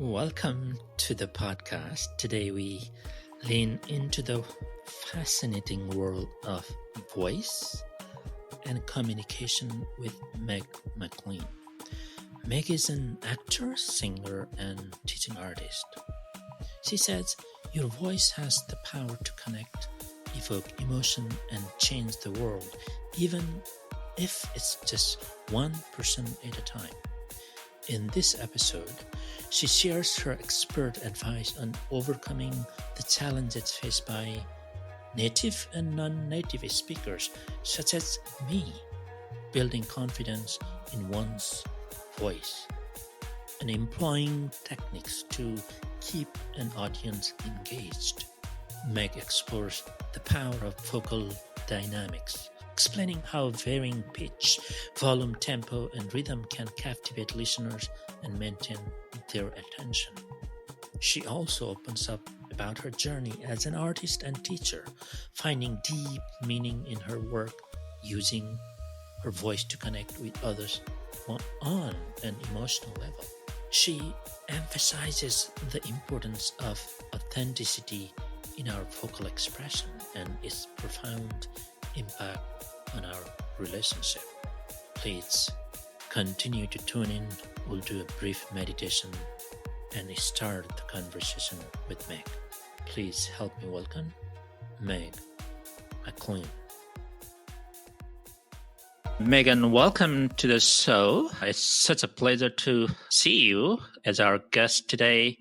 Welcome to the podcast. Today we lean into the fascinating world of voice and communication with Meg McLynn. Meg is an actor, singer, and teaching artist. She says, "Your voice has the power to connect, evoke emotion, and change the world, even if it's just one person at a time." In this episode, she shares her expert advice on overcoming the challenges faced by native and non-native speakers, such as me, building confidence in one's voice, and employing techniques to keep an audience engaged. Meg explores the power of vocal dynamics, explaining how varying pitch, volume, tempo, and rhythm can captivate listeners and maintain their attention. She also opens up about her journey as an artist and teacher, finding deep meaning in her work, using her voice to connect with others on an emotional level. She emphasizes the importance of authenticity in our vocal expression and its profound impact on our relationship. Please continue to tune in. We'll do a brief meditation and start the conversation with Meg. Please help me welcome Meg McLynn. Megan, welcome to the show. It's such a pleasure to see you as our guest today.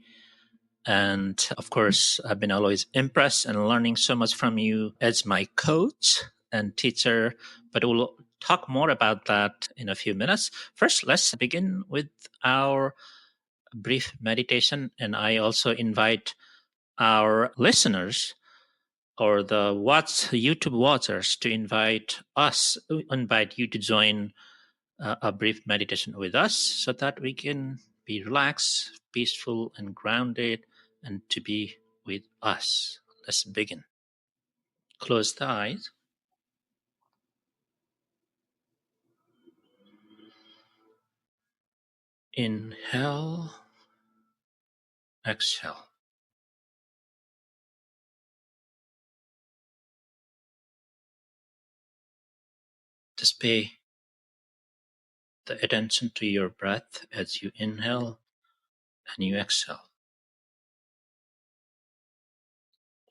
And of course, I've been always impressed and learning so much from you as my coach and teacher, but we'll talk more about that in a few minutes. First, let's begin with our brief meditation. And I also invite our listeners or the YouTube watchers to invite you to join a brief meditation with us so that we can be relaxed, peaceful, and grounded, and to be with us. Let's begin. Close the eyes. Inhale, exhale. Just pay the attention to your breath as you inhale and you exhale.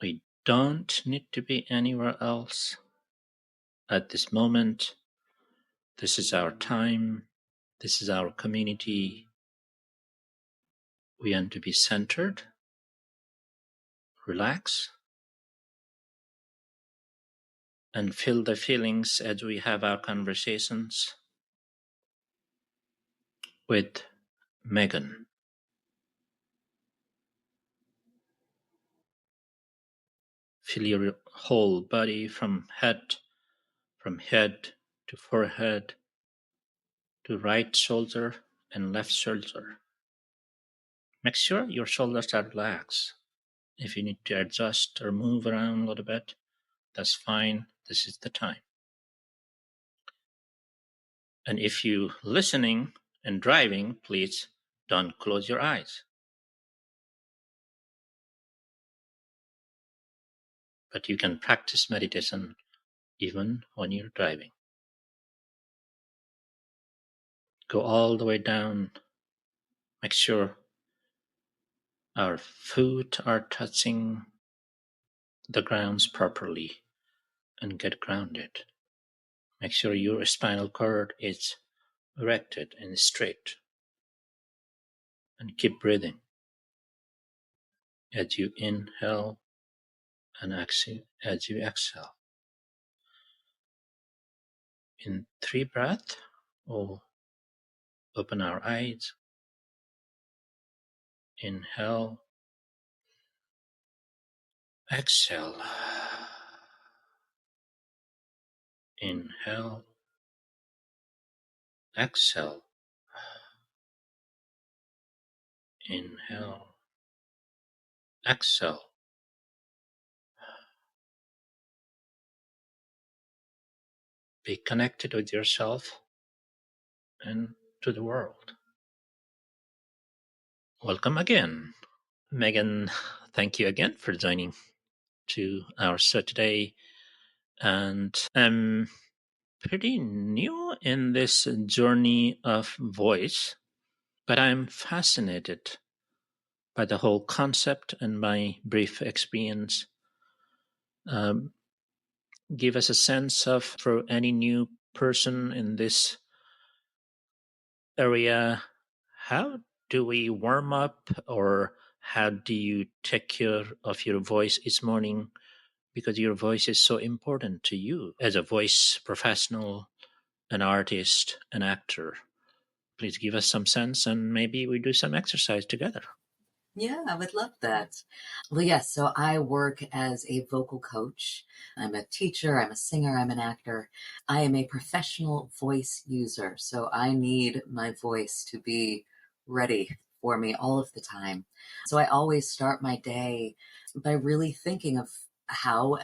We don't need to be anywhere else at this moment. This is our time. This is our community. We want to be centered, relax, and feel the feelings as we have our conversations with Megan. Feel your whole body from head to forehead to right shoulder and left shoulder. Make sure your shoulders are relaxed. If you need to adjust or move around a little bit, that's fine. This is the time. And if you're listening and driving, please don't close your eyes. But you can practice meditation even when you're driving. Go all the way down. Make sure our feet are touching the grounds properly and get grounded. Make sure your spinal cord is erected and straight. And keep breathing as you inhale and exhale as you exhale. In 3 breaths, we'll open our eyes. Inhale, exhale. Inhale, exhale. Inhale, exhale. Be connected with yourself and to the world. Welcome again. Megan, thank you again for joining to our show today. And I'm pretty new in this journey of voice, but I'm fascinated by the whole concept and my brief experience. Um, give us a sense of, for any new person in this area, how do we warm up, or how do you take care of your voice each morning? Because your voice is so important to you as a voice professional, an artist, an actor. Please give us some sense and maybe we do some exercise together. Yeah, I would love that. Well, yes, so I work as a vocal coach. I'm a teacher, I'm a singer, I'm an actor. I am a professional voice user, so I need my voice to be ready for me all of the time. So I always start my day by really thinking of how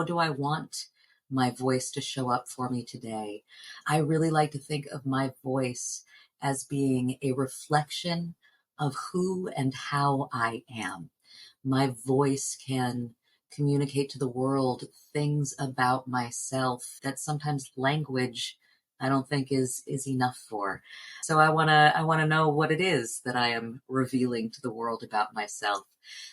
do I want my voice to show up for me today? I really like to think of my voice as being a reflection of who and how I am. My voice can communicate to the world things about myself that sometimes language I don't think is enough for. So I want to know what it is that I am revealing to the world about myself.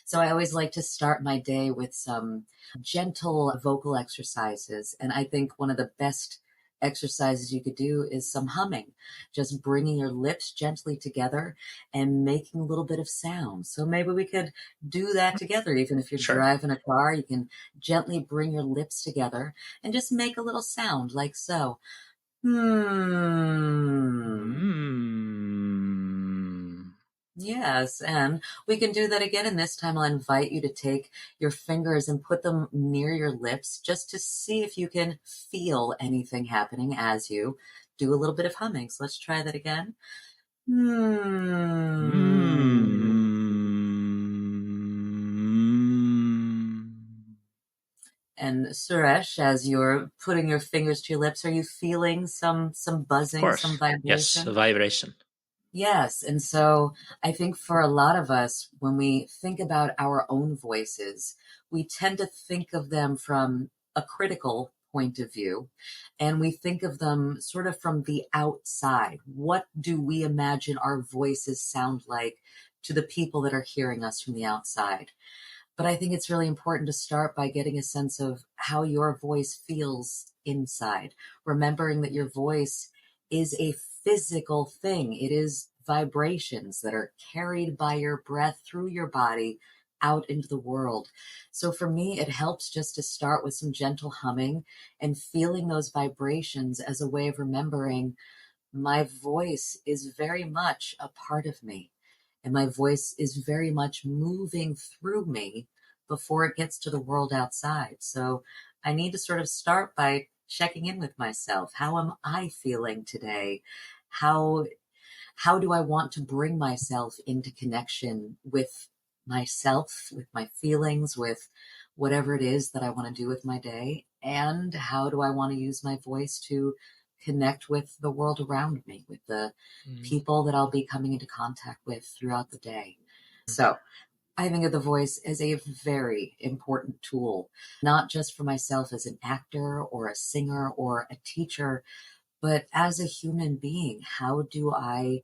So I always like to start my day with some gentle vocal exercises, and I think one of the best exercises you could do is some humming, just bringing your lips gently together and making a little bit of sound. So maybe we could do that together. Even if you're Sure. driving a car, you can gently bring your lips together and just make a little sound like so. Yes, and we can do that again. And this time I'll invite you to take your fingers and put them near your lips just to see if you can feel anything happening as you do a little bit of humming. So let's try that again. And Suresh, as you're putting your fingers to your lips, are you feeling some buzzing, some vibration? Yes, vibration. Yes. And so I think for a lot of us, when we think about our own voices, we tend to think of them from a critical point of view, and we think of them sort of from the outside. What do we imagine our voices sound like to the people that are hearing us from the outside? But I think it's really important to start by getting a sense of how your voice feels inside, remembering that your voice is a physical thing. It is vibrations that are carried by your breath through your body out into the world. So for me, it helps just to start with some gentle humming and feeling those vibrations as a way of remembering my voice is very much a part of me. And my voice is very much moving through me before it gets to the world outside. So I need to sort of start by checking in with myself. How am I feeling today? How do I want to bring myself into connection with myself, with my feelings, with whatever it is that I want to do with my day? And how do I want to use my voice to connect with the world around me, with the people that I'll be coming into contact with throughout the day? So I think of the voice as a very important tool, not just for myself as an actor or a singer or a teacher, but as a human being. How do I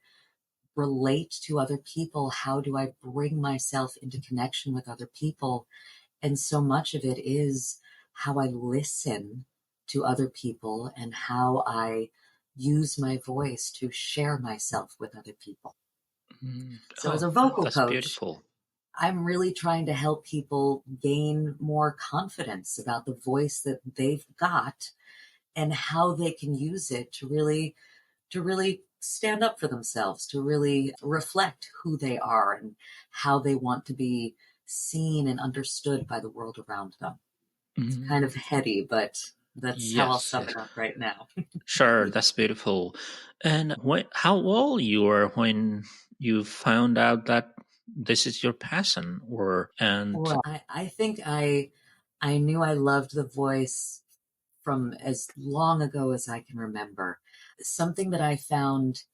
relate to other people? How do I bring myself into connection with other people? And so much of it is how I listen to other people and how I use my voice to share myself with other people. So as a vocal coach, beautiful. I'm really trying to help people gain more confidence about the voice that they've got and how they can use it to really stand up for themselves, to really reflect who they are and how they want to be seen and understood by the world around them. It's kind of heady, but that's how I'll sum it up right now. Sure, that's beautiful. And how old you were when you found out that this is your passion, Well, I think I knew I loved the voice from as long ago as I can remember. Something that I found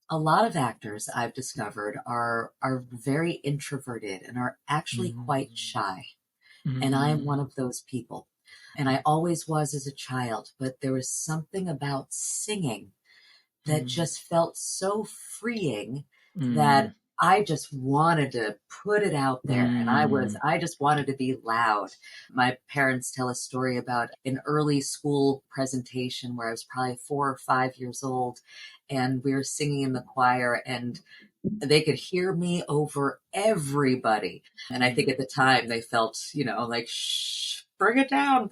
a lot of actors I've discovered are very introverted and are actually quite Mm, shy. And I am one mm, of those people. And I always was as a child, but there was something about singing that mm, just felt so freeing mm, that I just wanted to put it out there. And mm, I just wanted to be loud. My parents tell a story about an early school presentation where I was probably 4 or 5 years old, and we were singing in the choir, and they could hear me over everybody. And I think mm, at the time they felt, like, shh, bring it down,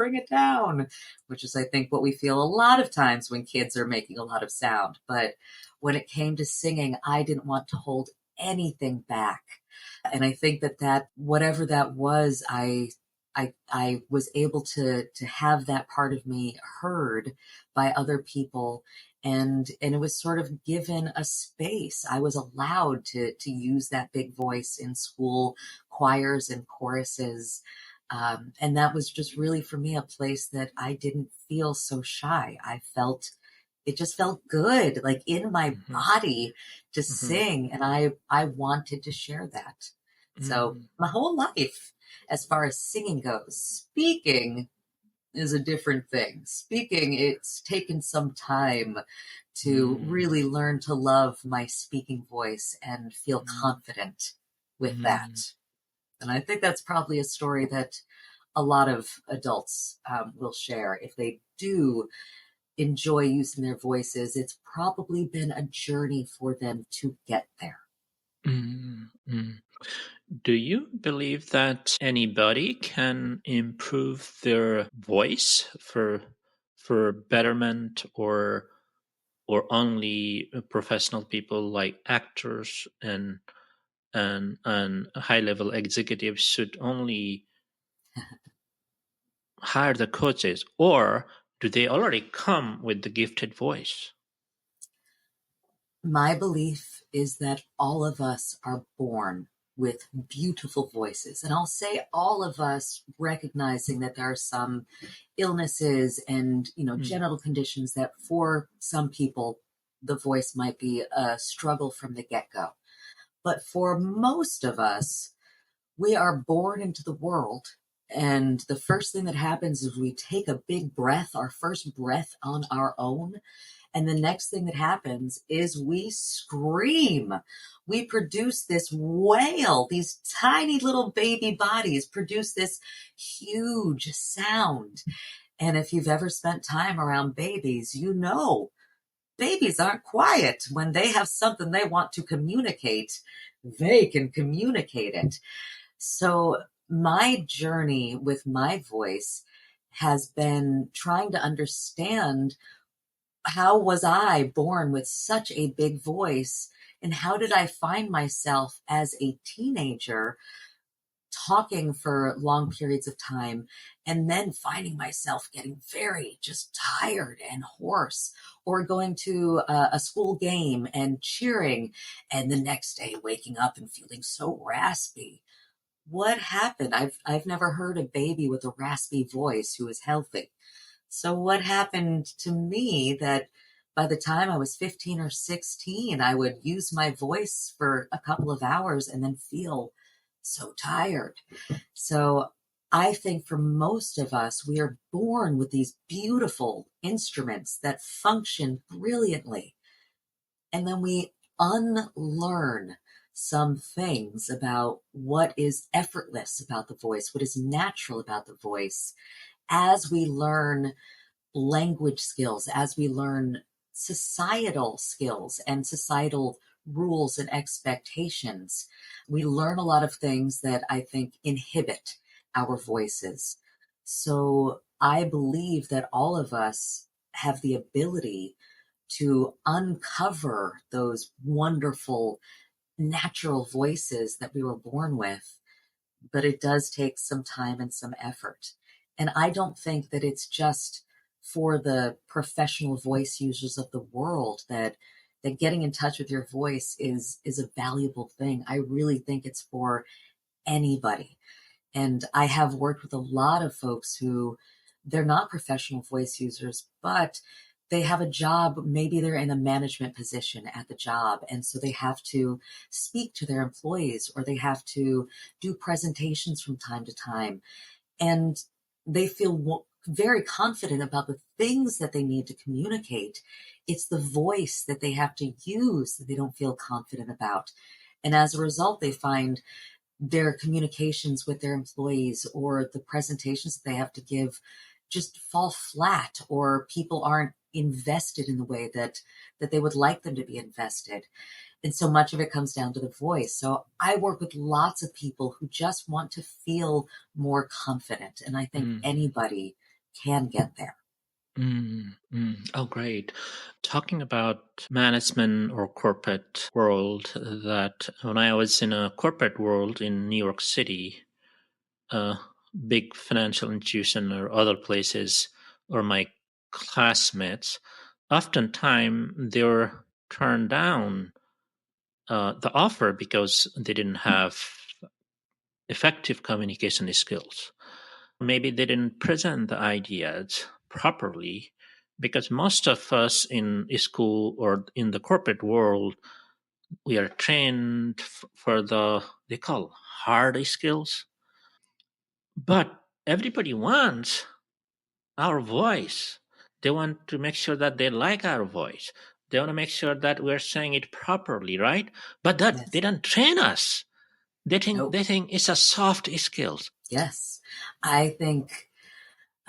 which is, I think, what we feel a lot of times when kids are making a lot of sound. But when it came to singing, I didn't want to hold anything back. And I think that whatever that was, I was able to have that part of me heard by other people, and it was sort of given a space. I was allowed to use that big voice in school choirs and choruses. And that was just really for me a place that I didn't feel so shy. It just felt good, like in my mhm, body to mhm, sing. And I wanted to share that. So mm, my whole life, as far as singing goes, speaking is a different thing. Speaking, it's taken some time to mm, really learn to love my speaking voice and feel mm, confident with mm. that. And I think that's probably a story that a lot of adults will share. If they do enjoy using their voices, it's probably been a journey for them to get there. Mm, mm. Do you believe that anybody can improve their voice for betterment, or only professional people like actors and high level executives should only hire the coaches, or do they already come with the gifted voice? My belief is that all of us are born with beautiful voices. And I'll say all of us, recognizing that there are some illnesses and, Mm, genital conditions that for some people, the voice might be a struggle from the get go. But for most of us, we are born into the world. And the first thing that happens is we take a big breath, our first breath on our own, and the next thing that happens is we scream. We produce this wail. These tiny little baby bodies produce this huge sound. And if you've ever spent time around babies, babies aren't quiet. When they have something they want to communicate, they can communicate it. So my journey with my voice has been trying to understand, how was I born with such a big voice? And how did I find myself as a teenager talking for long periods of time, and then finding myself getting very just tired and hoarse, or going to a school game and cheering, and the next day waking up and feeling so raspy? What happened? I've never heard a baby with a raspy voice who is healthy. So what happened to me that by the time I was 15 or 16, I would use my voice for a couple of hours and then feel so tired. So I think for most of us, we are born with these beautiful instruments that function brilliantly. And then we unlearn some things about what is effortless about the voice, what is natural about the voice, as we learn language skills, as we learn societal skills and societal rules and expectations. We learn a lot of things that I think inhibit our voices. So I believe that all of us have the ability to uncover those wonderful natural voices that we were born with, but it does take some time and some effort. And I don't think that it's just for the professional voice users of the world that getting in touch with your voice is a valuable thing. I really think it's for anybody. And I have worked with a lot of folks who they're not professional voice users, but they have a job, maybe they're in a management position at the job, and so they have to speak to their employees, or they have to do presentations from time to time, and they feel very confident about the things that they need to communicate. It's the voice that they have to use that they don't feel confident about. And as a result, they find their communications with their employees or the presentations that they have to give just fall flat, or people aren't invested in the way that they would like them to be invested. And so much of it comes down to the voice. So I work with lots of people who just want to feel more confident. And I think anybody can get there. Oh, great. Talking about management or corporate world, that when I was in a corporate world in New York City, a big financial institution or other places, or my classmates, oftentimes they were turned down the offer because they didn't have effective communication skills. Maybe they didn't present the ideas properly, because most of us in school or in the corporate world, we are trained for they call hard skills. But everybody wants our voice. They want to make sure that they like our voice. They want to make sure that we're saying it properly, right? But that Yes. they don't train us. They think Nope. they think it's a soft skills. Yes. I think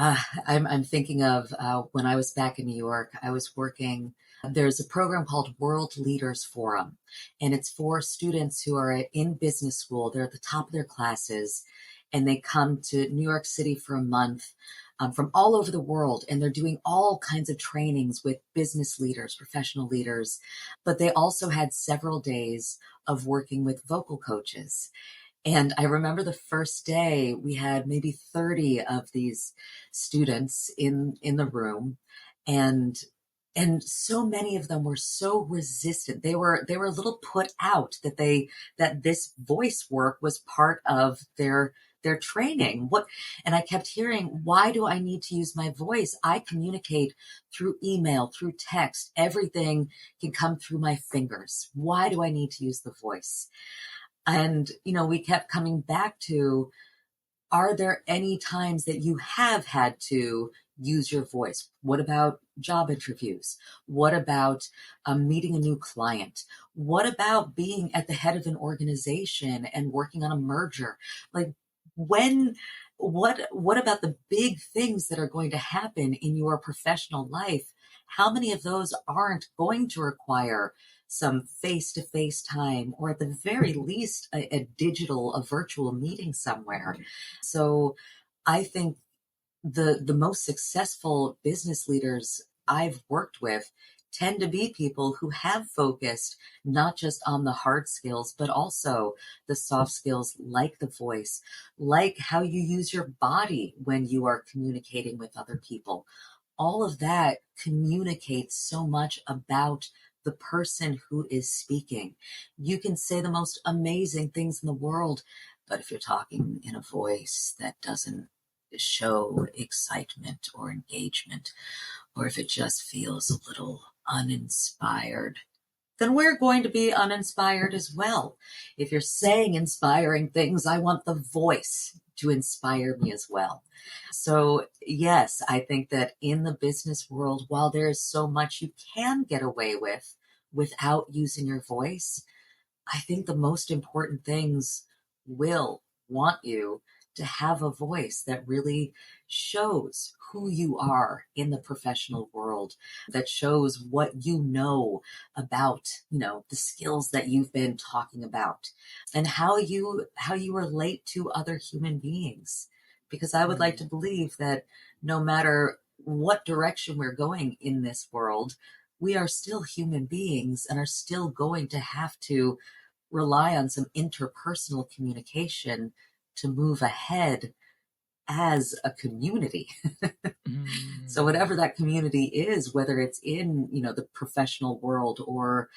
I'm thinking of when I was back in New York, I was working. There's a program called World Leaders Forum, and it's for students who are in business school. They're at the top of their classes, and they come to New York City for a month from all over the world, and they're doing all kinds of trainings with business leaders, professional leaders. But they also had several days of working with vocal coaches. And I remember the first day we had maybe 30 of these students in the room, and so many of them were so resistant. They were a little put out that this voice work was part of their training. And I kept hearing, why do I need to use my voice? I communicate through email, through text. Everything can come through my fingers. Why do I need to use the voice? And, we kept coming back to, are there any times that you have had to use your voice? What about job interviews? What about meeting a new client? What about being at the head of an organization and working on a merger? Like, what about the big things that are going to happen in your professional life? How many of those aren't going to require some face-to-face time, or at the very least a virtual meeting somewhere? So I think the most successful business leaders I've worked with tend to be people who have focused not just on the hard skills, but also the soft skills, like the voice, like how you use your body when you are communicating with other people. All of that communicates so much about the person who is speaking. You can say the most amazing things in the world, but if you're talking in a voice that doesn't show excitement or engagement, or if it just feels a little uninspired, then we're going to be uninspired as well. If you're saying inspiring things, I want the voice to inspire me as well. So yes, I think that in the business world, while there is so much you can get away with without using your voice, I think the most important things will want you to have a voice that really shows who you are in the professional world, that shows what you know about, the skills that you've been talking about, and how you relate to other human beings. Because I would like to believe that no matter what direction we're going in this world, we are still human beings and are still going to have to rely on some interpersonal communication to move ahead as a community. So whatever that community is, whether it's in, the professional world, or,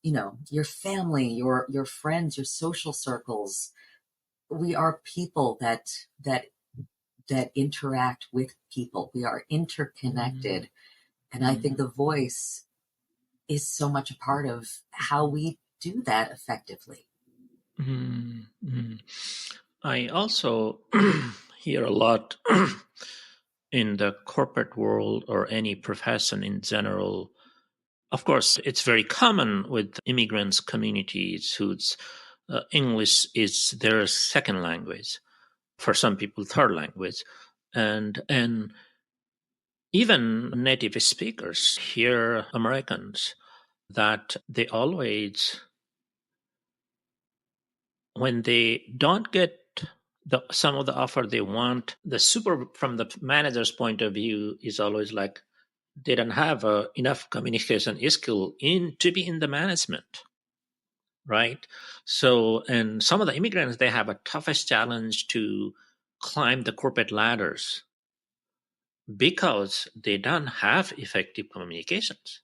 your family, your friends, your social circles, we are people that interact with people. We are interconnected. And I think the voice is so much a part of how we do that effectively. Mm-hmm. I also hear a lot in the corporate world or any profession in general. Of course, it's very common with immigrants communities whose English is their second language, for some people, third language. And even native speakers hear Americans that they always, when they don't get some of the offer they want, the super from the manager's point of view is always like they don't have enough communication skill to be in the management, right? So, and some of the immigrants, they have a toughest challenge to climb the corporate ladders because they don't have effective communications.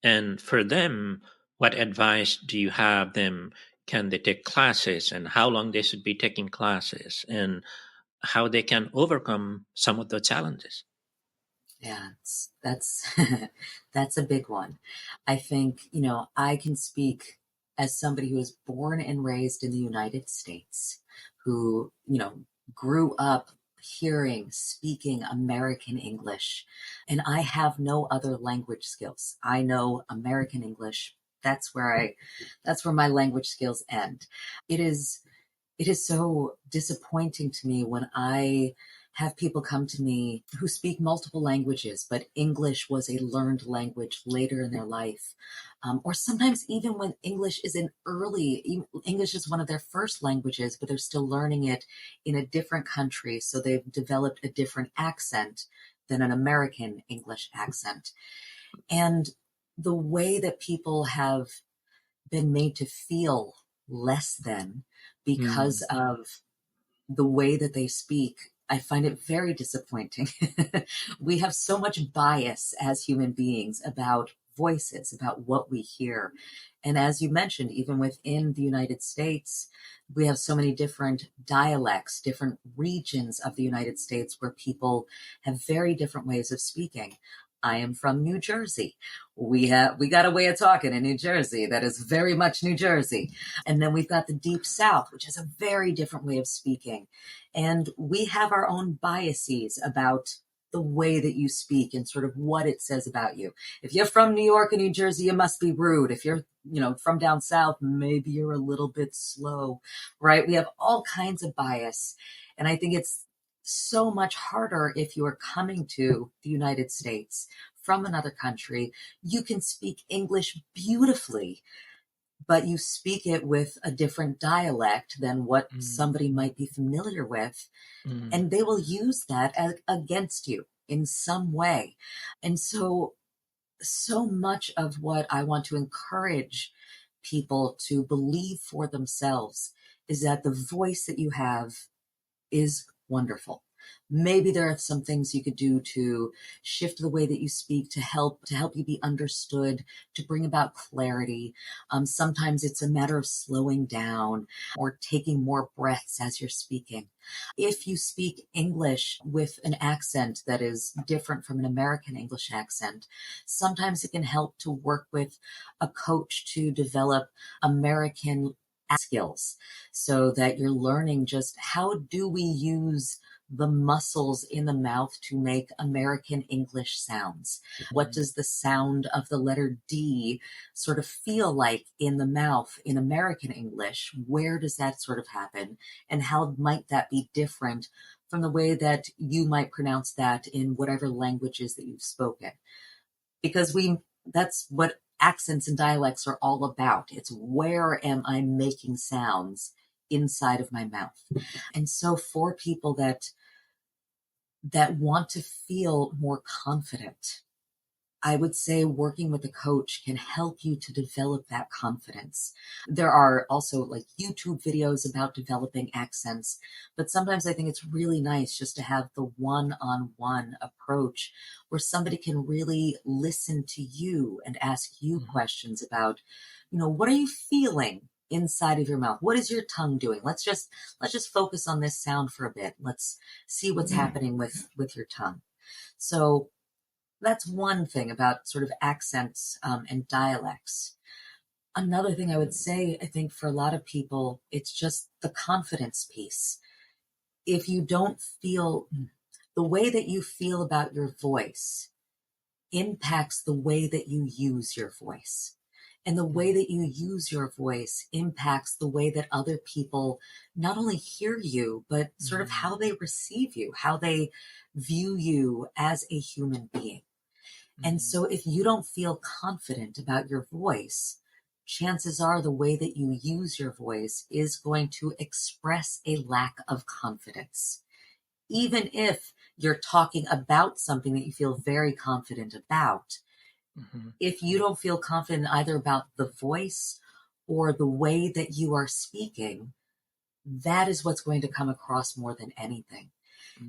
And for them, what advice do you have them? Can they take classes, and how long they should be taking classes, and how they can overcome some of the challenges? Yeah, that's that's a big one. I think, I can speak as somebody who was born and raised in the United States, who, grew up hearing, speaking American English, and I have no other language skills. I know American English. That's where my language skills end. It is it is so disappointing to me when I have people come to me who speak multiple languages, but English was a learned language later in their life. Or sometimes even when English is English is one of their first languages, but they're still learning it in a different country. So they've developed a different accent than an American English accent. And the way that people have been made to feel less than because of the way that they speak, I find it very disappointing. We have so much bias as human beings about voices, about what we hear. And as you mentioned, even within the United States, we have so many different dialects, different regions of the United States where people have very different ways of speaking. I am from New Jersey. We got a way of talking in New Jersey that is very much New Jersey. And then we've got the Deep South, which is a very different way of speaking. And we have our own biases about the way that you speak and sort of what it says about you. If you're from New York and New Jersey, you must be rude. If you're, from down south, maybe you're a little bit slow, right? We have all kinds of bias. And I think it's so much harder if you are coming to the United States from another country. You can speak English beautifully, but you speak it with a different dialect than what somebody might be familiar with. And they will use that against you in some way. And so much of what I want to encourage people to believe for themselves is that the voice that you have is wonderful. Maybe there are some things you could do to shift the way that you speak to help you be understood, to bring about clarity. Sometimes it's a matter of slowing down or taking more breaths as you're speaking. If you speak English with an accent that is different from an American English accent, sometimes it can help to work with a coach to develop American skills so that you're learning just how do we use the muscles in the mouth to make American English sounds. What does the sound of the letter D sort of feel like in the mouth in American English? Where does that sort of happen? And how might that be different from the way that you might pronounce that in whatever languages that you've spoken? Because that's what accents and dialects are all about. It's where am I making sounds inside of my mouth? And so for people that want to feel more confident, I would say working with a coach can help you to develop that confidence. There are also like YouTube videos about developing accents, but sometimes I think it's really nice just to have the one-on-one approach where somebody can really listen to you and ask you questions about, what are you feeling inside of your mouth? What is your tongue doing? Let's just focus on this sound for a bit. Let's see what's happening with your tongue. So that's one thing about sort of accents and dialects. Another thing I would say, I think for a lot of people, it's just the confidence piece. If you don't feel the way that you feel about your voice impacts the way that you use your voice. And the way that you use your voice impacts the way that other people not only hear you, but sort of how they receive you, how they view you as a human being. And so if you don't feel confident about your voice, chances are the way that you use your voice is going to express a lack of confidence. Even if you're talking about something that you feel very confident about, if you don't feel confident either about the voice or the way that you are speaking, that is what's going to come across more than anything.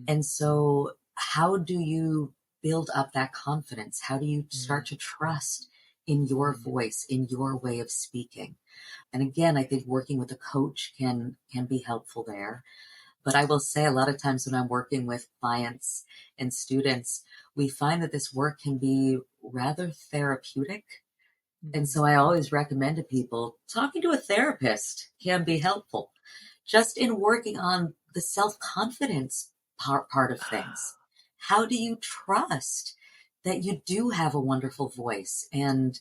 And so how do you build up that confidence? How do you start to trust in your voice, in your way of speaking? And again, I think working with a coach can be helpful there. But I will say a lot of times when I'm working with clients and students, we find that this work can be rather therapeutic. And so I always recommend to people, talking to a therapist can be helpful, just in working on the self-confidence part of things. How do you trust that you do have a wonderful voice and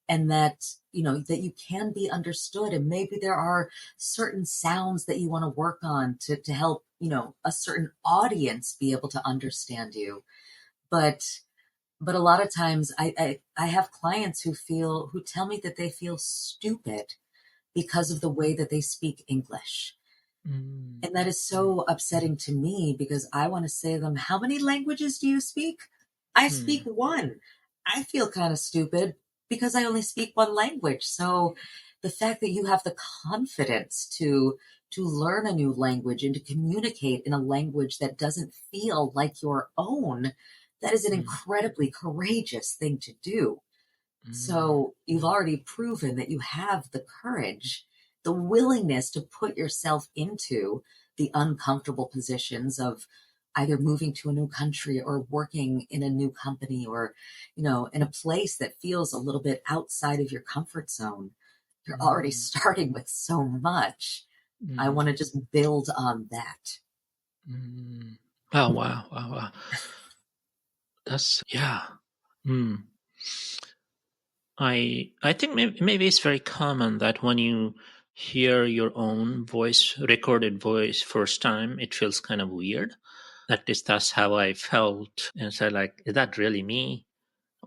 that, that you can be understood, and maybe there are certain sounds that you want to work on to help, a certain audience be able to understand you. But a lot of times I have clients who tell me that they feel stupid because of the way that they speak English. And that is so upsetting to me, because I want to say to them, how many languages do you speak? I speak one. I feel kind of stupid because I only speak one language. So the fact that you have the confidence to learn a new language and to communicate in a language that doesn't feel like your own, that is an incredibly courageous thing to do. So you've already proven that you have the courage, the willingness to put yourself into the uncomfortable positions of either moving to a new country or working in a new company, or, in a place that feels a little bit outside of your comfort zone. You're already starting with so much. I want to just build on that. Oh, wow. That's, yeah. I think maybe it's very common that when you hear your own voice, recorded voice, first time, it feels kind of weird. At least that's how I felt. And so, like, is that really me?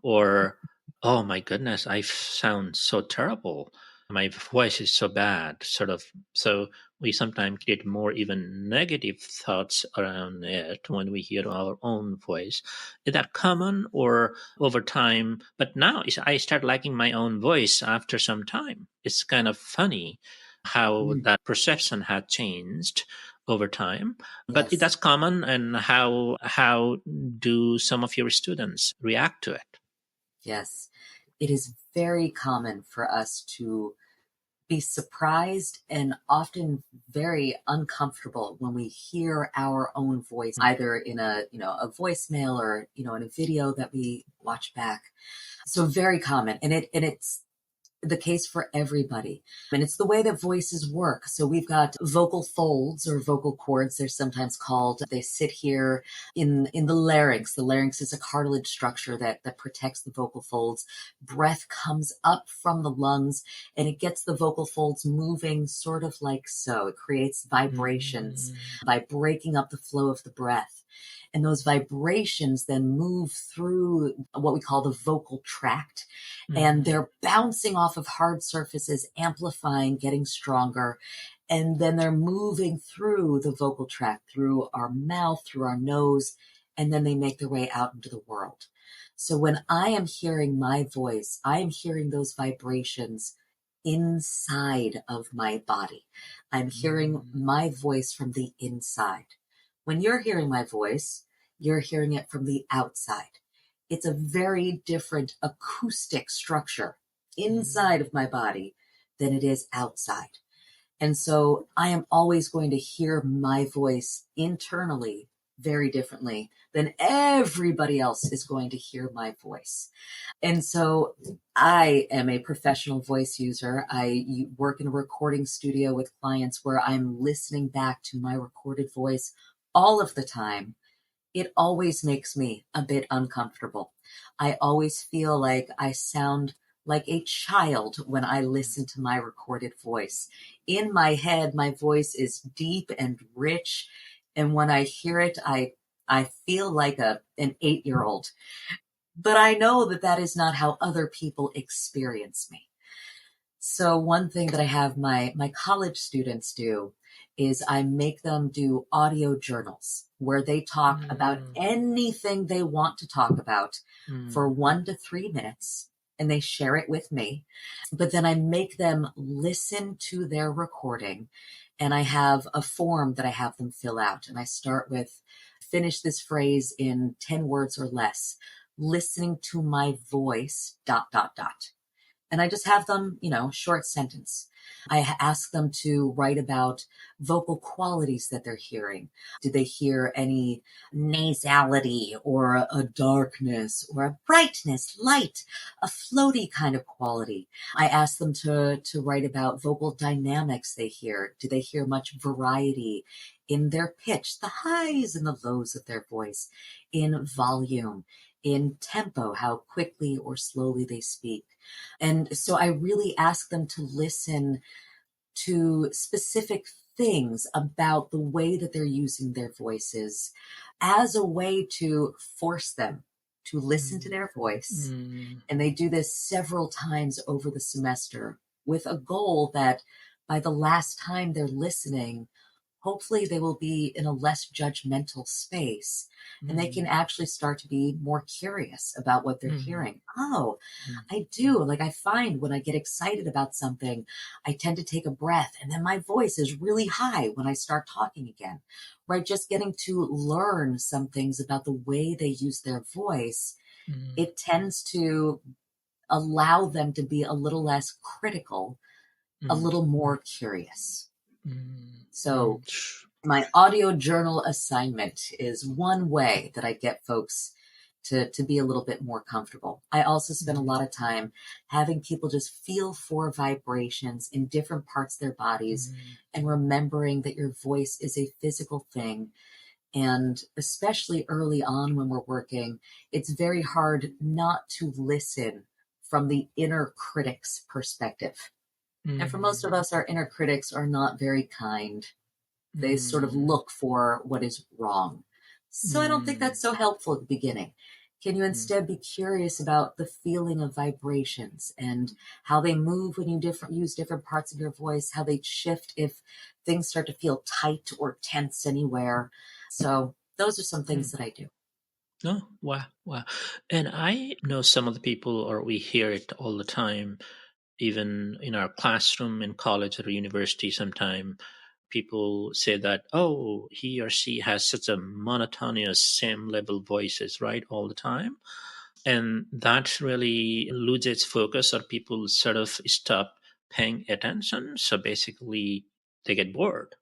Or, oh my goodness, I sound so terrible. My voice is so bad, sort of. So we sometimes get more even negative thoughts around it when we hear our own voice. Is that common, or over time? But now I start liking my own voice after some time. It's kind of funny how that perception had changed over time. But Yes. that's common. And how do some of your students react to it? Yes. It is very common for us to be surprised and often very uncomfortable when we hear our own voice, either in a voicemail or, in a video that we watch back. So very common. And it's the case for everybody. And it's the way that voices work. So we've got vocal folds, or vocal cords, they're sometimes called. They sit here in the larynx. The larynx is a cartilage structure that protects the vocal folds. Breath comes up from the lungs and it gets the vocal folds moving sort of like so. It creates vibrations by breaking up the flow of the breath. And those vibrations then move through what we call the vocal tract, and they're bouncing off of hard surfaces, amplifying, getting stronger. And then they're moving through the vocal tract, through our mouth, through our nose, and then they make their way out into the world. So when I am hearing my voice, I am hearing those vibrations inside of my body. I'm hearing my voice from the inside. When you're hearing my voice, you're hearing it from the outside. It's a very different acoustic structure inside of my body than it is outside. And so I am always going to hear my voice internally very differently then everybody else is going to hear my voice. And so I am a professional voice user. I work in a recording studio with clients where I'm listening back to my recorded voice all of the time. It always makes me a bit uncomfortable. I always feel like I sound like a child when I listen to my recorded voice. In my head, my voice is deep and rich. And when I hear it, I feel like an 8-year-old. But I know that that is not how other people experience me. So one thing that I have my college students do is I make them do audio journals where they talk about anything they want to talk about for 1 to 3 minutes, and they share it with me. But then I make them listen to their recording, and I have a form that I have them fill out. And I start with, finish this phrase in 10 words or less, listening to my voice, ... And I just have them, short sentence. I ask them to write about vocal qualities that they're hearing. Do they hear any nasality or a darkness or a brightness, light, a floaty kind of quality? I ask them to write about vocal dynamics they hear. Do they hear much variety in their pitch, the highs and the lows of their voice, in volume, in tempo, how quickly or slowly they speak? And so I really ask them to listen to specific things about the way that they're using their voices as a way to force them to listen to their voice. And they do this several times over the semester with a goal that by the last time they're listening, hopefully they will be in a less judgmental space and they can actually start to be more curious about what they're hearing. Oh, I do. Like I find when I get excited about something, I tend to take a breath and then my voice is really high when I start talking again, right? Just getting to learn some things about the way they use their voice. It tends to allow them to be a little less critical, a little more curious. So my audio journal assignment is one way that I get folks to be a little bit more comfortable. I also spend a lot of time having people just feel for vibrations in different parts of their bodies and remembering that your voice is a physical thing. And especially early on when we're working, it's very hard not to listen from the inner critic's perspective. And for most of us, our inner critics are not very kind. They sort of look for what is wrong. So I don't think that's so helpful at the beginning. Can you instead be curious about the feeling of vibrations and how they move when you use different parts of your voice, how they shift if things start to feel tight or tense anywhere? So those are some things that I do. Oh, wow. And I know some of the people, or we hear it all the time, even in our classroom in college or university. Sometime people say that, oh, he or she has such a monotonous same level voices, right, all the time, and that really loses focus, or people sort of stop paying attention, so basically they get bored.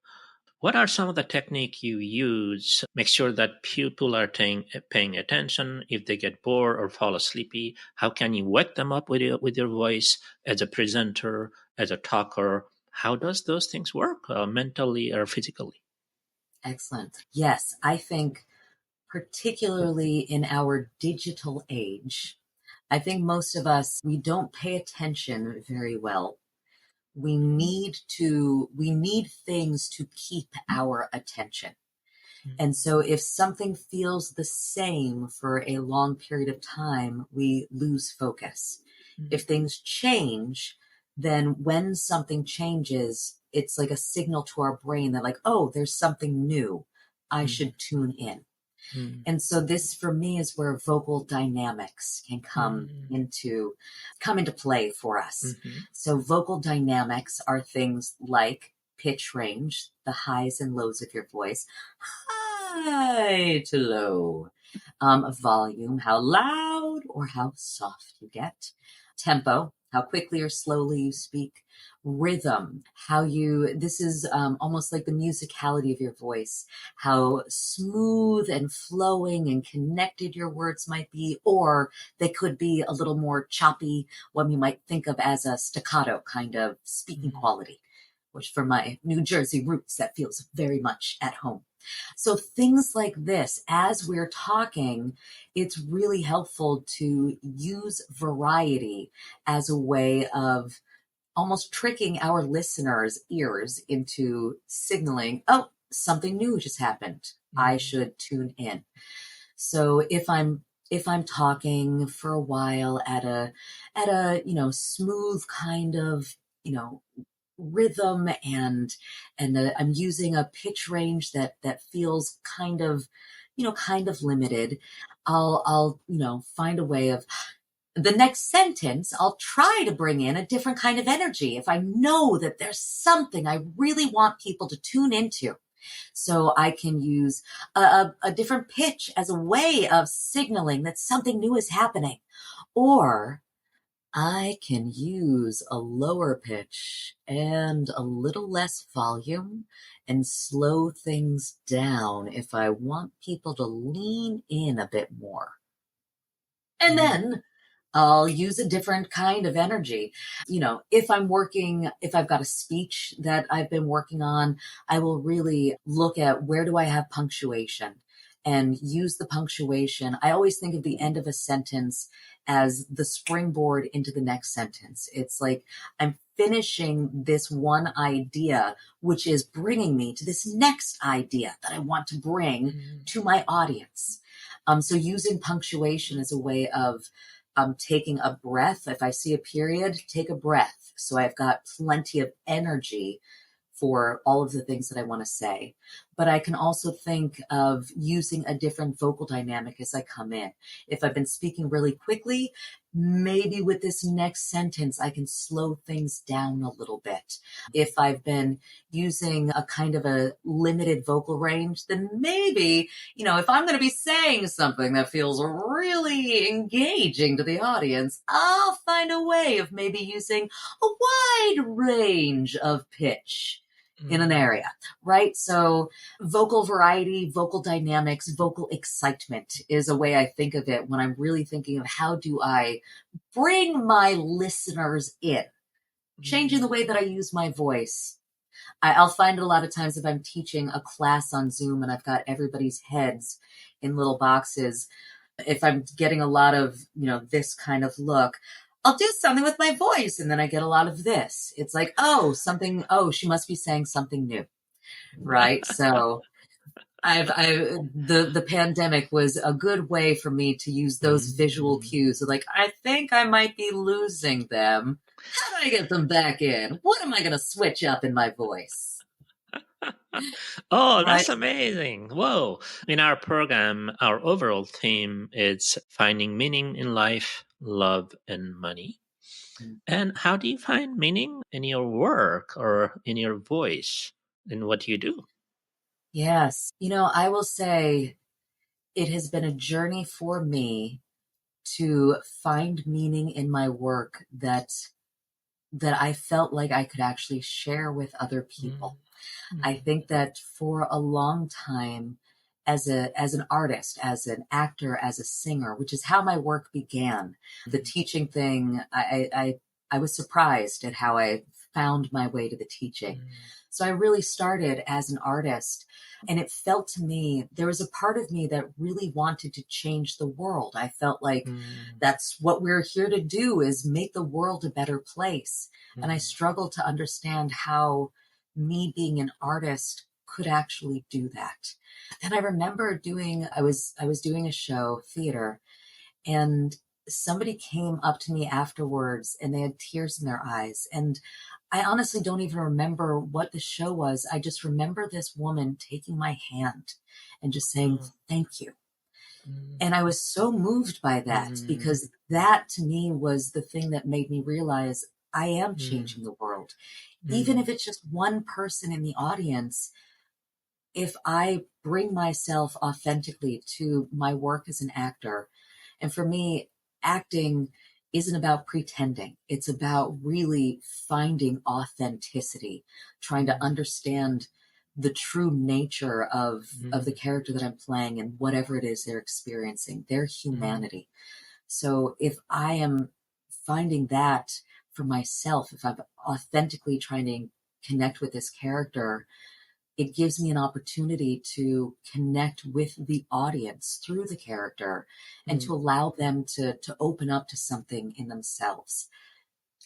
What are some of the technique you use to make sure that people are paying attention if they get bored or fall asleepy? How can you wake them up with your voice as a presenter, as a talker? How does those things work mentally or physically? Excellent. Yes, I think particularly in our digital age, I think most of us, we don't pay attention very well. We need things to keep our attention. And so if something feels the same for a long period of time, we lose focus. If things change, then when something changes, it's like a signal to our brain that like, oh, there's something new. I should tune in. And so this for me is where vocal dynamics can come into play for us. So vocal dynamics are things like pitch range, the highs and lows of your voice, high to low, volume, how loud or how soft you get, tempo, how quickly or slowly you speak, rhythm, this is almost like the musicality of your voice, how smooth and flowing and connected your words might be, or they could be a little more choppy, what we might think of as a staccato kind of speaking quality, which for my New Jersey roots, that feels very much at home. So things like this, as we're talking, it's really helpful to use variety as a way of almost tricking our listeners' ears into signaling, oh, something new just happened. I should tune in. So if I'm talking for a while at a smooth kind of rhythm and I'm using a pitch range that feels kind of limited, I'll find a way of the next sentence, I'll try to bring in a different kind of energy if I know that there's something I really want people to tune into. So I can use a different pitch as a way of signaling that something new is happening. Or I can use a lower pitch and a little less volume and slow things down if I want people to lean in a bit more. And then I'll use a different kind of energy. If I've got a speech that I've been working on, I will really look at where do I have punctuation and use the punctuation. I always think of the end of a sentence as the springboard into the next sentence. It's like I'm finishing this one idea, which is bringing me to this next idea that I want to bring to my audience. So using punctuation as a way of taking a breath. If I see a period, take a breath. So I've got plenty of energy for all of the things that I want to say. But I can also think of using a different vocal dynamic as I come in. If I've been speaking really quickly, maybe with this next sentence, I can slow things down a little bit. If I've been using a kind of a limited vocal range, then maybe, if I'm going to be saying something that feels really engaging to the audience, I'll find a way of maybe using a wide range of pitch in an area, right? So vocal variety, vocal dynamics, vocal excitement is a way I think of it when I'm really thinking of how do I bring my listeners in, changing the way that I use my voice. I'll find it a lot of times if I'm teaching a class on Zoom and I've got everybody's heads in little boxes. If I'm getting a lot of, this kind of look, I'll do something with my voice. And then I get a lot of this. It's like, she must be saying something new. Right. So the pandemic was a good way for me to use those visual cues. So like, I think I might be losing them. How do I get them back in? What am I going to switch up in my voice? Oh, that's amazing. Whoa. In our program, our overall theme is finding meaning in life, love, and money. And how do you find meaning in your work or in your voice in what you do? Yes. I will say it has been a journey for me to find meaning in my work that I felt like I could actually share with other people. I think that for a long time, as an artist, as an actor, as a singer, which is how my work began, the teaching thing, I was surprised at how I found my way to the teaching. So I really started as an artist, and it felt to me, there was a part of me that really wanted to change the world. I felt like that's what we're here to do, is make the world a better place. And I struggled to understand how me being an artist could actually do that. Then I remember I was doing a show, theater, and somebody came up to me afterwards and they had tears in their eyes. And I honestly don't even remember what the show was. I just remember this woman taking my hand and just saying, thank you. And I was so moved by that, because that to me was the thing that made me realize I am changing the world. Even if it's just one person in the audience, if I bring myself authentically to my work as an actor, and for me, acting isn't about pretending. It's about really finding authenticity, trying to understand the true nature of the character that I'm playing and whatever it is they're experiencing, their humanity. So if I am finding that for myself, if I'm authentically trying to connect with this character, it gives me an opportunity to connect with the audience through the character and to allow them to open up to something in themselves.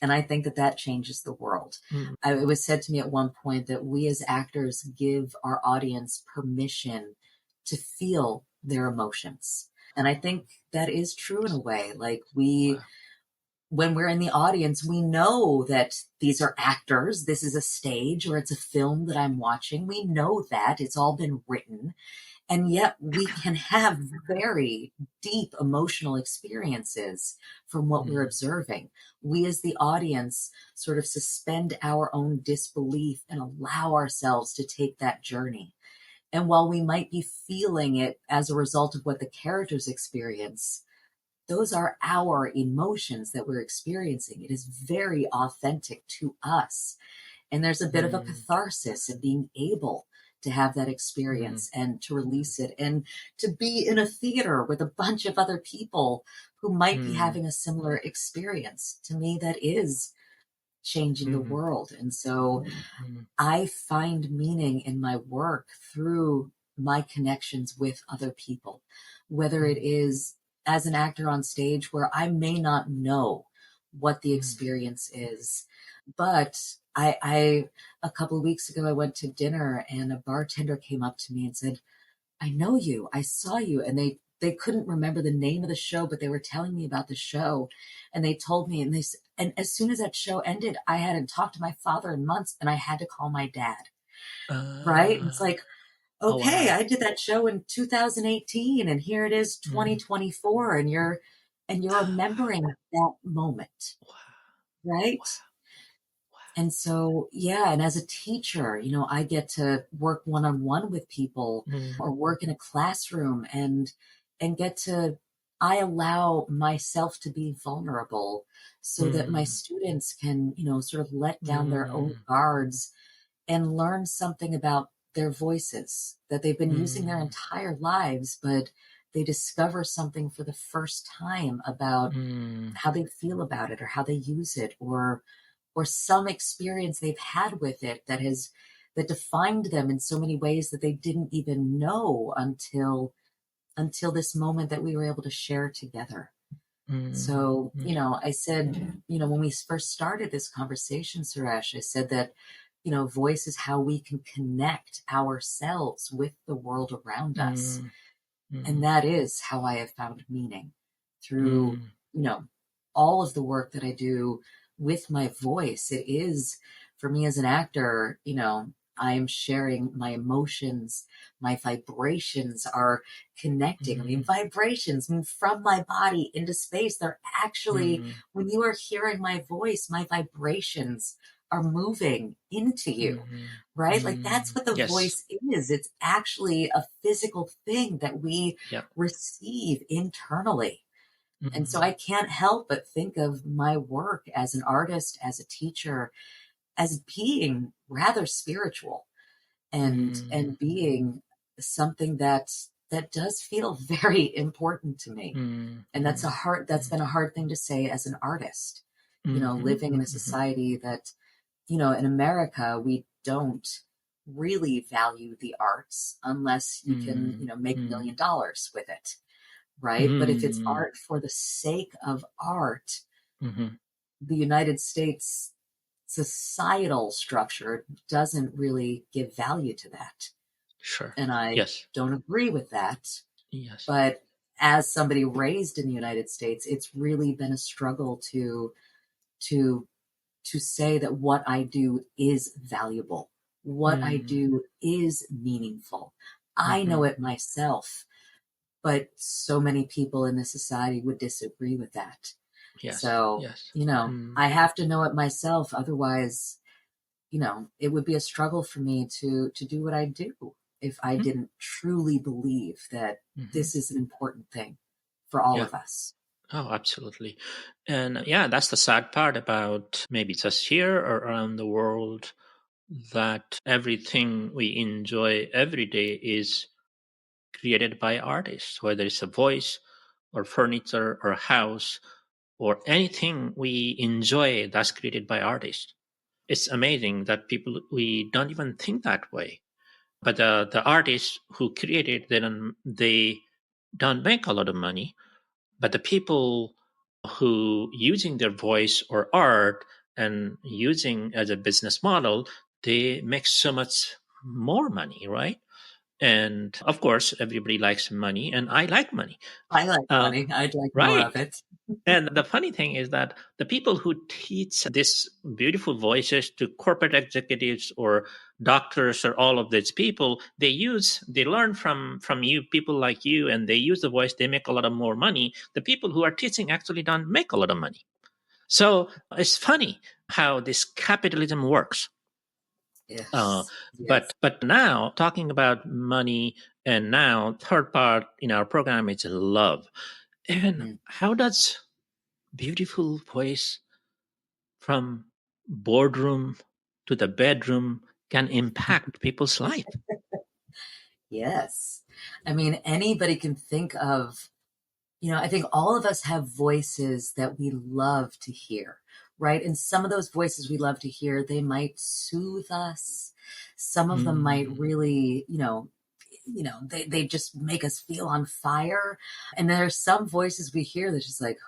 And I think that that changes the world. It was said to me at one point that we as actors give our audience permission to feel their emotions. And I think that is true in a way. Like when we're in the audience, we know that these are actors. This is a stage or it's a film that I'm watching. We know that it's all been written. And yet we can have very deep emotional experiences from what we're observing. We as the audience sort of suspend our own disbelief and allow ourselves to take that journey. And while we might be feeling it as a result of what the characters experience, those are our emotions that we're experiencing. It is very authentic to us. And there's a bit of a catharsis in being able to have that experience and to release it and to be in a theater with a bunch of other people who might be having a similar experience. To me, that is changing the world. And so I find meaning in my work through my connections with other people, whether it is as an actor on stage where I may not know what the experience is, but I a couple of weeks ago, I went to dinner and a bartender came up to me and said, I know you, I saw you. And they couldn't remember the name of the show, but they were telling me about the show. And they told me, and as soon as that show ended, I hadn't talked to my father in months and I had to call my dad. Right. And it's like, okay, I did that show in 2018 and here it is 2024 and you're remembering that moment. Right. And so, yeah. And as a teacher, I get to work one-on-one with people or work in a classroom and I allow myself to be vulnerable so that my students can, sort of let down their own guards and learn something about their voices that they've been using their entire lives, but they discover something for the first time about how they feel about it or how they use it or some experience they've had with it that defined them in so many ways that they didn't even know until this moment that we were able to share together. So, I said, when we first started this conversation, Suresh, I said that, voice is how we can connect ourselves with the world around us. And that is how I have found meaning through, all of the work that I do with my voice. It is, for me as an actor, I am sharing my emotions, my vibrations are connecting. I mean, vibrations from my body into space. They're actually, when you are hearing my voice, my vibrations are moving into you, right? Like that's what the voice is. It's actually a physical thing that we receive internally. And so I can't help but think of my work as an artist, as a teacher, as being rather spiritual and being something that does feel very important to me. And that's been a hard thing to say as an artist, living in a society that, in America, we don't really value the arts unless you can, make $1 million with it. Right. But if it's art for the sake of art, the United States societal structure doesn't really give value to that. Sure. And I don't agree with that. Yes. But as somebody raised in the United States, it's really been a struggle to say that what I do is valuable. What I do is meaningful. I know it myself. But so many people in this society would disagree with that. So, I have to know it myself. Otherwise, it would be a struggle for me to do what I do if I didn't truly believe that this is an important thing for all of us. Oh, absolutely. And yeah, that's the sad part about maybe just here or around the world, that everything we enjoy every day is created by artists, whether it's a voice or furniture or a house or anything we enjoy that's created by artists. It's amazing that people, we don't even think that way. But the artists who created them, they don't make a lot of money. But the people who using their voice or art and using as a business model, they make so much more money, right? And of course, everybody likes money, and I like money. I like Uh, money. I'd like more of right. it. And the funny thing is that the people who teach these beautiful voices to corporate executives or doctors or all of these people, they learn from you, people like you, and they use the voice, they make a lot of more money. The people who are teaching actually don't make a lot of money. So it's funny how this capitalism works. Uh, Yes. Yes. but now talking about money, and now third part in our program is love. And Mm. how does beautiful voice from boardroom to the bedroom can impact people's life? Yes. I mean, anybody can think of, I think all of us have voices that we love to hear, right? And some of those voices we love to hear, they might soothe us. Some of them might Mm, really, they just make us feel on fire. And there are some voices we hear that's just like,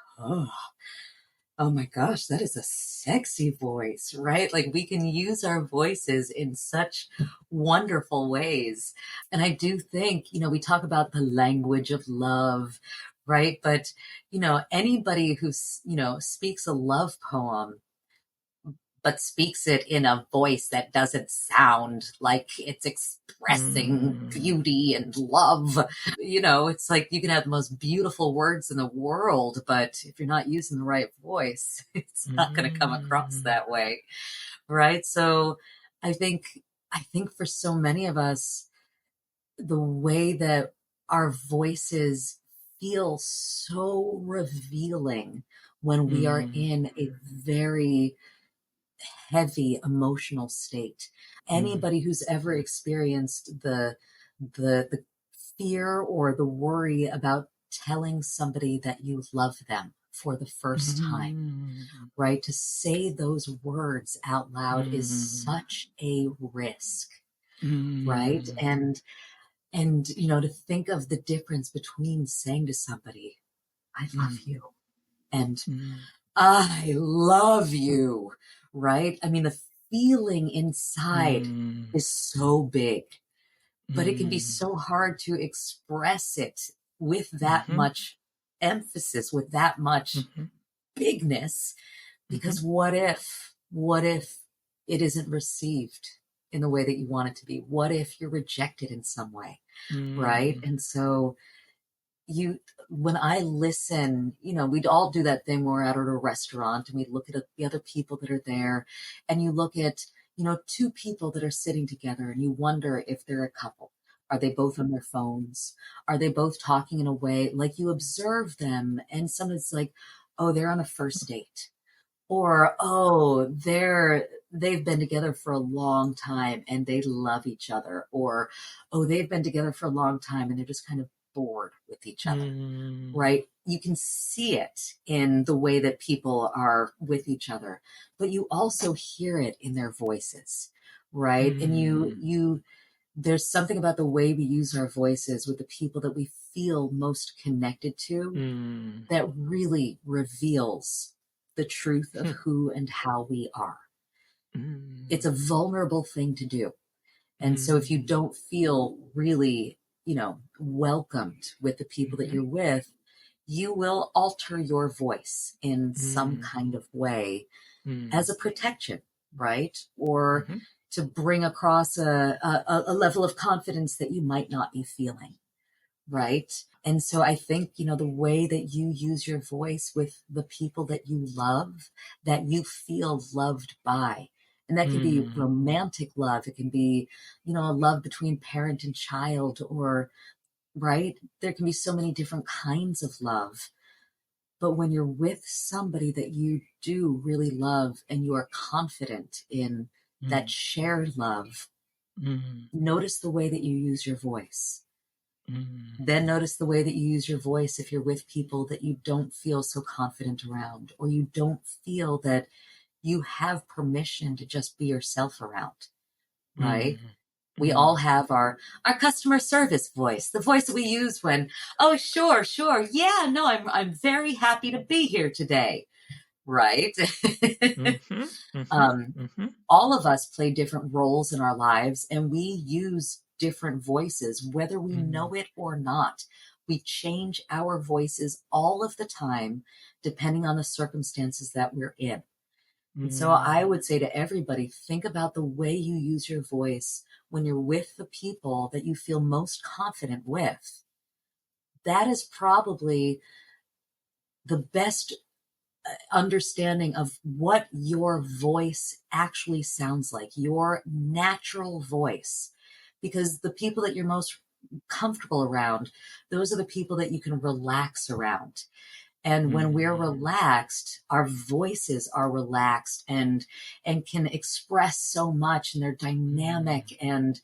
oh my gosh, that is a sexy voice, right? Like we can use our voices in such wonderful ways. And I do think, we talk about the language of love, right? But, anybody who, speaks a love poem, but speaks it in a voice that doesn't sound like it's expressing mm, beauty and love. It's like you can have the most beautiful words in the world, but if you're not using the right voice, it's not going to come across mm, that way. Right. So I think, I think for so many of us, the way that our voices feel so revealing when we are mm, in a very heavy emotional state. mm, Anybody who's ever experienced the fear or the worry about telling somebody that you love them for the first time, mm, right? To say those words out loud is mm, such a risk, right? mm, And to think of the difference between saying to somebody, I love mm, you, and mm, I love you, right? I mean, the feeling inside mm, is so big, but it can be mm, so hard to express it with that mhm, much emphasis, with that much mhm, bigness, mhm, because what if it isn't received in the way that you want it to be? What if you're rejected in some way, right? mm, And so you when I listen, we'd all do that thing when we're out at a restaurant and we look at the other people that are there, and you look at, two people that are sitting together and you wonder if they're a couple. Are they both on their phones? Are they both talking in a way like you observe them and someone's like, oh, they're on a first date, or oh, they've been together for a long time and they love each other, or oh, they've been together for a long time and they're just kind of bored with each other, mm, right? You can see it in the way that people are with each other, but you also hear it in their voices, right? And mm, there's something about the way we use our voices with the people that we feel most connected to mm, that really reveals the truth of who and how we are. It's a mm, vulnerable thing to do. And so if you mm, don't feel really, welcomed with the people that mhm, you're with, you will alter your voice in some mm, kind of way as mm, a protection, right? Or mhm, to bring across a level of confidence that you might not be feeling, right? And so I think, the way that you use your voice with the people that you love, that you feel loved by, and that can be mm, romantic love. It can be, a love between parent and child, or, right? There can be so many different kinds of love. But when you're with somebody that you do really love and you are confident in that shared love, notice the way that you use your voice. Then notice the way that you use your voice if you're with people that you don't feel so confident around, or you don't feel that you have permission to just be yourself around, right? We all have our customer service voice, the voice that we use when, oh, sure. Yeah, no, I'm very happy to be here today. Right. All of us play different roles in our lives, and we use different voices, whether we know it or not. We change our voices all of the time, depending on the circumstances that we're in. And so I would say to everybody, think about the way you use your voice when you're with the people that you feel most confident with. That is probably the best understanding of what your voice actually sounds like, your natural voice. Because the people that you're most comfortable around, those are the people that you can relax around. And when we're relaxed, our voices are relaxed and can express so much, and they're dynamic. And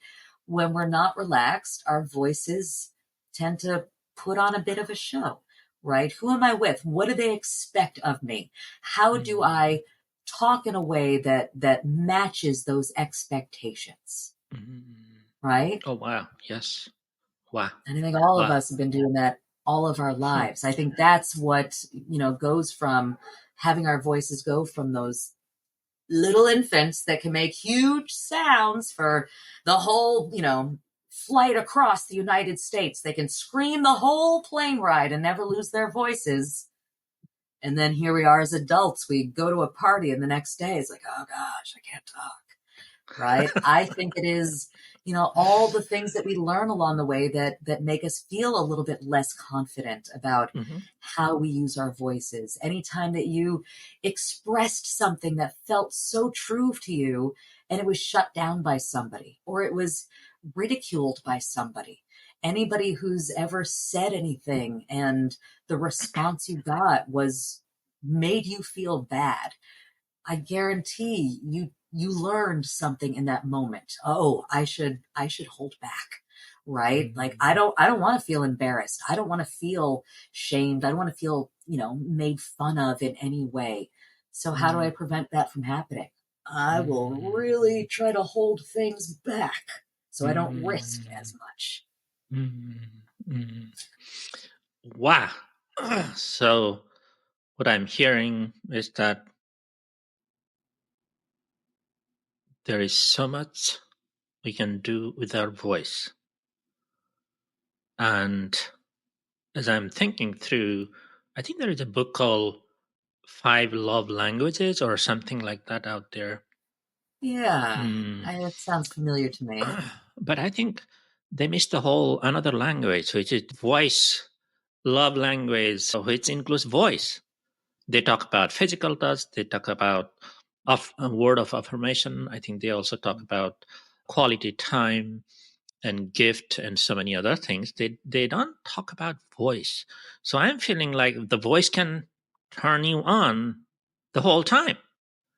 when we're not relaxed, our voices tend to put on a bit of a show, right? Who am I with? What do they expect of me? How do I talk in a way that matches those expectations, right? Oh, wow. Yes. Wow. And I think all of us have been doing that all of our lives. I think that's what, goes from having our voices go from those little infants that can make huge sounds for the whole, flight across the United States. They can scream the whole plane ride and never lose their voices. And then here we are as adults. We go to a party and the next day it's like, oh gosh, I can't talk. Right? I think it is, all the things that we learn along the way that make us feel a little bit less confident about how we use our voices. Anytime that you expressed something that felt so true to you and it was shut down by somebody, or it was ridiculed by somebody, anybody who's ever said anything and the response you got was made you feel bad, I guarantee you learned something in that moment. Oh, I should hold back, right? Like I don't want to feel embarrassed. I don't want to feel shamed. I don't want to feel, made fun of in any way. So how do I prevent that from happening? I will really try to hold things back so I don't risk as much. Wow. So what I'm hearing is that there is so much we can do with our voice. And as I'm thinking through, I think there is a book called 5 Love Languages or something like that out there. Yeah, it sounds familiar to me. But I think they missed the whole another language, which is voice, love language, which includes voice. They talk about physical touch. They talk about a word of affirmation. I think they also talk about quality time and gift and so many other things. They don't talk about voice. So I'm feeling like the voice can turn you on the whole time.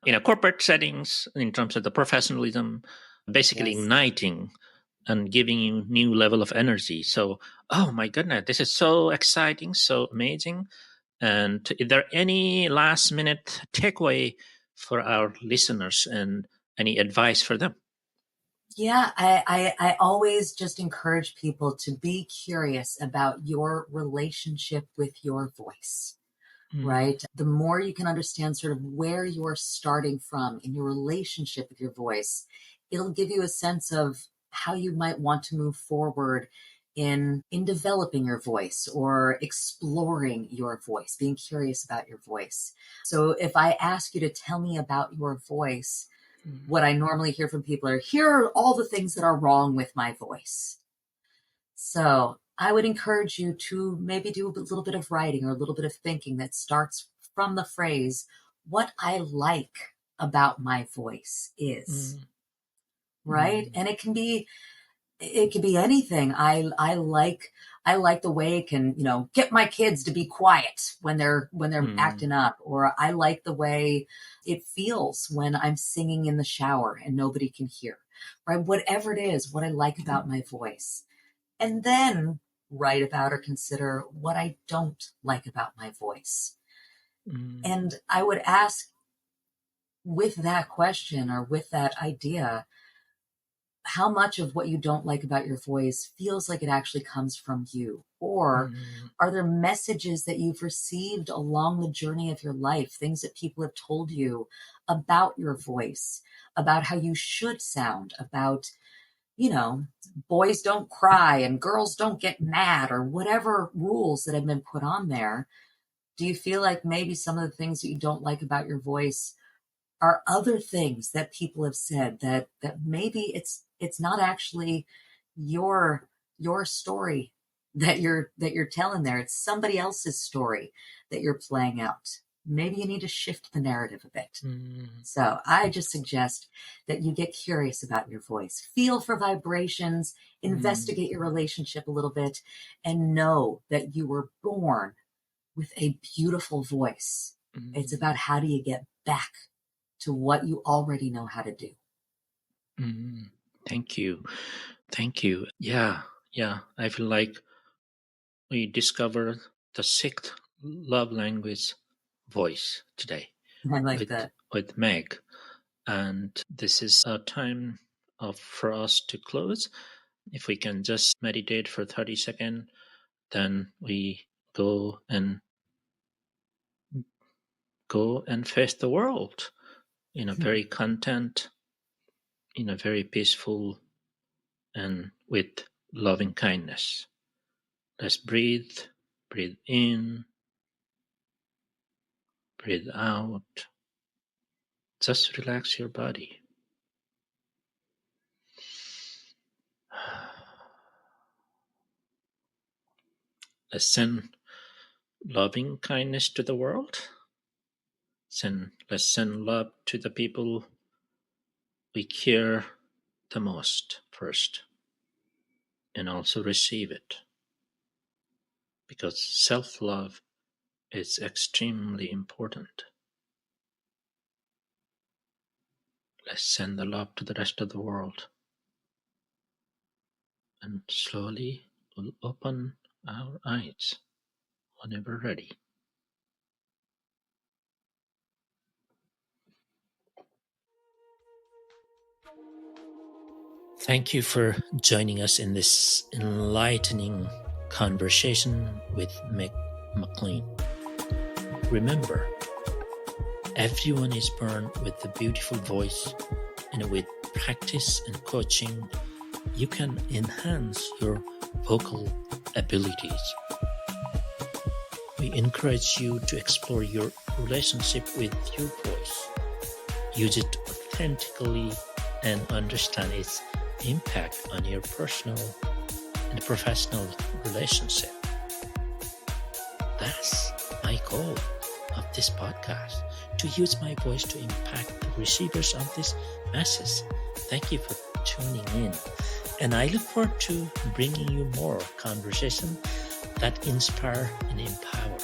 In a corporate settings, in terms of the professionalism, basically igniting and giving you new level of energy. So, oh my goodness, this is so exciting, so amazing. And is there any last minute takeaway for our listeners and any advice for them? Yeah, I always just encourage people to be curious about your relationship with your voice, right? The more you can understand sort of where you're starting from in your relationship with your voice, it'll give you a sense of how you might want to move forward in developing your voice or exploring your voice, being curious about your voice. So if I ask you to tell me about your voice, what I normally hear from people are, here are all the things that are wrong with my voice. So I would encourage you to maybe do a little bit of writing or a little bit of thinking that starts from the phrase, what I like about my voice is, right? And it can be It could be anything. I like the way it can, get my kids to be quiet when they're acting up, or I like the way it feels when I'm singing in the shower and nobody can hear, right? Whatever it is, what I like about my voice. And then write about or consider what I don't like about my voice. And I would ask, with that question or with that idea, how much of what you don't like about your voice feels like it actually comes from you? Or are there messages that you've received along the journey of your life, things that people have told you about your voice, about how you should sound, about, boys don't cry and girls don't get mad, or whatever rules that have been put on there? Do you feel like maybe some of the things that you don't like about your voice are other things that people have said that maybe it's not actually your story that you're telling there? It's somebody else's story that you're playing out. Maybe you need to shift the narrative a bit. So I just suggest that you get curious about your voice, feel for vibrations, investigate your relationship a little bit, and know that you were born with a beautiful voice. It's about, how do you get back to what you already know how to do? Thank you. Yeah. I feel like we discovered the sixth love language, voice, today. I like that. With Meg. And this is a time for us to close. If we can just meditate for 30 seconds, then we go and face the world in a very content, in a very peaceful, and with loving kindness. Let's breathe in, breathe out. Just relax your body. Let's send loving kindness to the world. Let's send love to the people we care the most first, and also receive it. Because self-love is extremely important. Let's send the love to the rest of the world. And slowly we'll open our eyes whenever ready. Thank you for joining us in this enlightening conversation with Meg McLynn. Remember, everyone is born with a beautiful voice, and with practice and coaching, you can enhance your vocal abilities. We encourage you to explore your relationship with your voice. Use it authentically and understand its impact on your personal and professional relationship. That's my goal of this podcast, to use my voice to impact the receivers of this message. Thank you for tuning in, and I look forward to bringing you more conversation that inspire and empower.